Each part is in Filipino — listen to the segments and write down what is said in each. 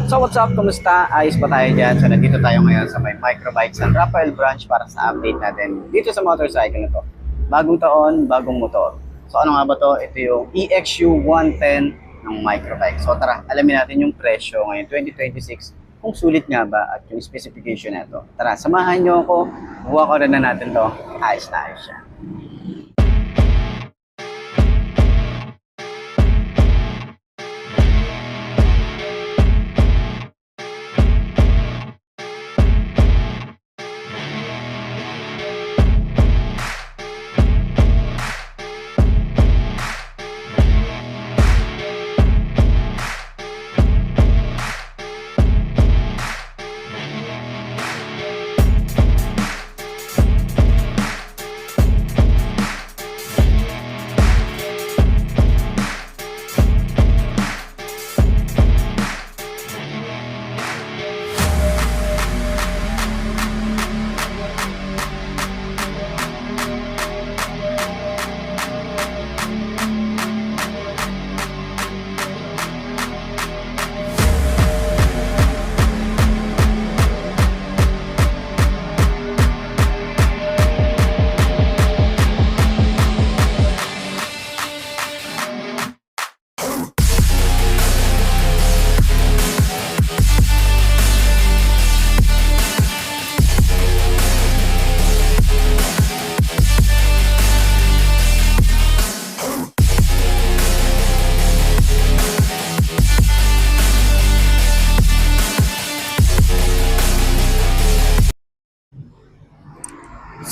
So what's up? Kumusta? Ayos ba tayo dyan? So nandito tayo ngayon sa may Microbike San Rafael branch para sa update natin dito sa motorcycle na to. Bagong taon, bagong motor. So ano nga ba to? Ito yung EXU 110 ng Microbike. So tara, alamin natin yung presyo ngayon 2026 kung sulit nga ba at yung specification na to. Tara, samahan nyo ako. Buha ko rin na natin to. Ayos na ayos siya.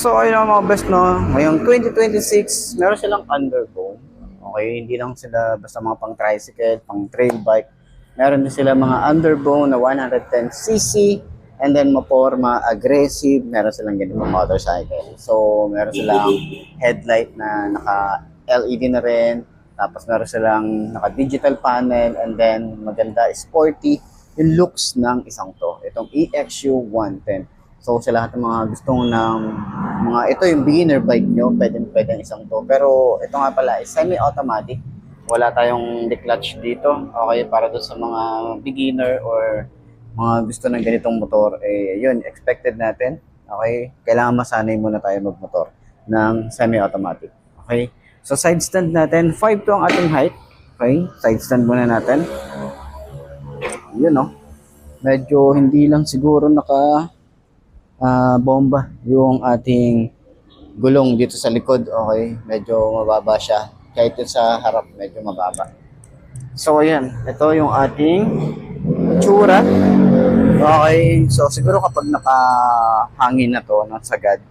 So ayun ang mga best, no, ngayong 2026 meron silang underbone. Okay, hindi lang sila basta mga pang tricycle, pang trail bike. Meron din sila mga underbone na 110cc and then maporma, aggressive. Meron silang ganitong motorcycle. So meron silang headlight na naka LED na rin. Tapos meron silang naka digital panel and then maganda, sporty yung looks ng isang to. Itong EXU 110. So sa lahat ng mga gustong ng mga, ito yung beginner bike nyo, pwede isang to. Pero ito nga pala is semi-automatic. Wala tayong declutch dito. Okay, para doon sa mga beginner or mga gusto ng ganitong motor, eh yun, expected natin. Okay, kailangan masanay muna tayo magmotor ng semi-automatic. Okay, so side stand natin, 5 to ang ating height. Okay, side stand muna natin. Yun, no, medyo hindi lang siguro naka bomba yung ating gulong dito sa likod. Okay, medyo mababa siya kahit yung sa harap medyo mababa. So ayan, ito yung ating itsura. Okay, so siguro kapag nakahangin na to ng sagad,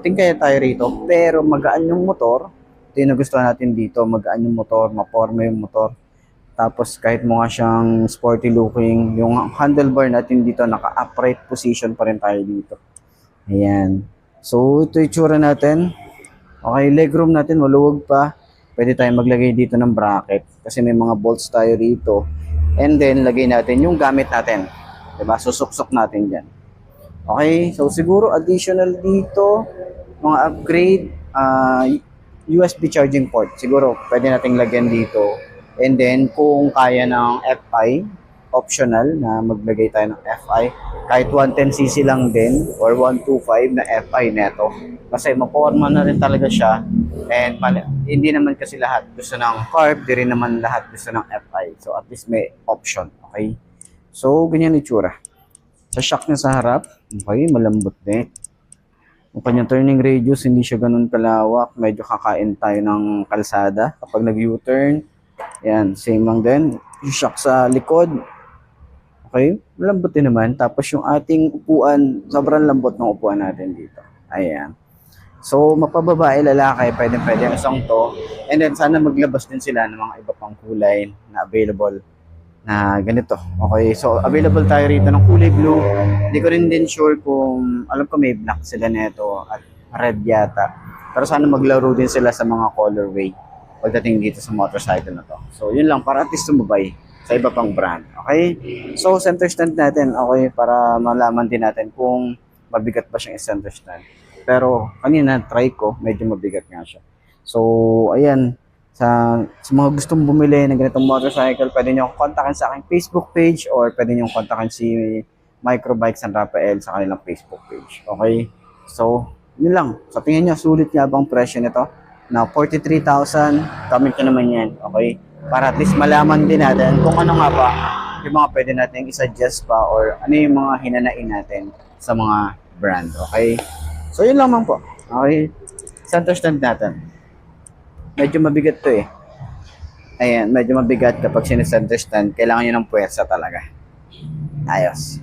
tingkaya tayo rito, pero magaan yung motor. Ito yung nagustuhan natin dito, magaan yung motor, maporma yung motor. Tapos kahit mukha siyang sporty looking, yung handlebar natin dito, naka-upright position pa rin tayo dito. Ayan. So ito yung itsura natin. Okay, legroom natin, maluwag pa. Pwede tayong maglagay dito ng bracket kasi may mga bolts tayo rito. And then, lagay natin yung gamit natin. Diba? Susuksok natin dyan. Okay, so siguro additional dito, mga upgrade, USB charging port. Siguro pwede nating lagyan dito. And then, kung kaya ng FI, optional na maglagay tayo ng FI. Kahit 110cc lang din or 125 na FI neto. Kasi maporma na rin talaga siya. And hindi naman kasi lahat gusto ng carb, di rin naman lahat gusto ng FI. So, at least may option. Okay? So, ganyan itsura. Sa shock niya sa harap, okay, malambot din. Yung kanyang turning radius, hindi siya ganun kalawak. Medyo kakain tayo ng kalsada kapag nag-U-turn. Yan, same lang din. Yung shock sa likod. Okay, malambot din naman. Tapos yung ating upuan, sobrang lambot ng upuan natin dito. Ayan. So, mapababae, lalaki, pwede ang isang to. And then, sana maglabas din sila ng mga iba pang kulay na available na ganito. Okay, so available tayo rito ng kulay blue. Hindi ko rin din sure kung, alam ko may black sila nito at red yata. Pero sana maglaro din sila sa mga colorway pagdating dito sa motorcycle na to. So, yun lang, para at least sumabay sa iba pang brand. Okay? So, center stand natin, okay, para malaman din natin kung mabigat ba siyang center stand. Pero kanina try ko, medyo mabigat nga siya. So ayan, Sa mga gustong bumili ng ganitong motorcycle, pwede nyo kontakin sa aking Facebook page or pwede nyo kontakin si Microbike San Rafael sa kanilang Facebook page. Okay? So, yun lang. Sa tingin nyo, sulit nga bang presyo nito? Na 43,000, comment nyo naman yan. Okay? Para at least malaman din natin kung ano nga ba yung mga pwede natin i-suggest pa or ano yung mga hinanain natin sa mga brand. Okay? So, yun lang man po. Okay? Center stand natin. Medyo mabigat to eh. Ayan, medyo mabigat kapag sinesenter stand. Kailangan nyo ng puwersa talaga. Ayos.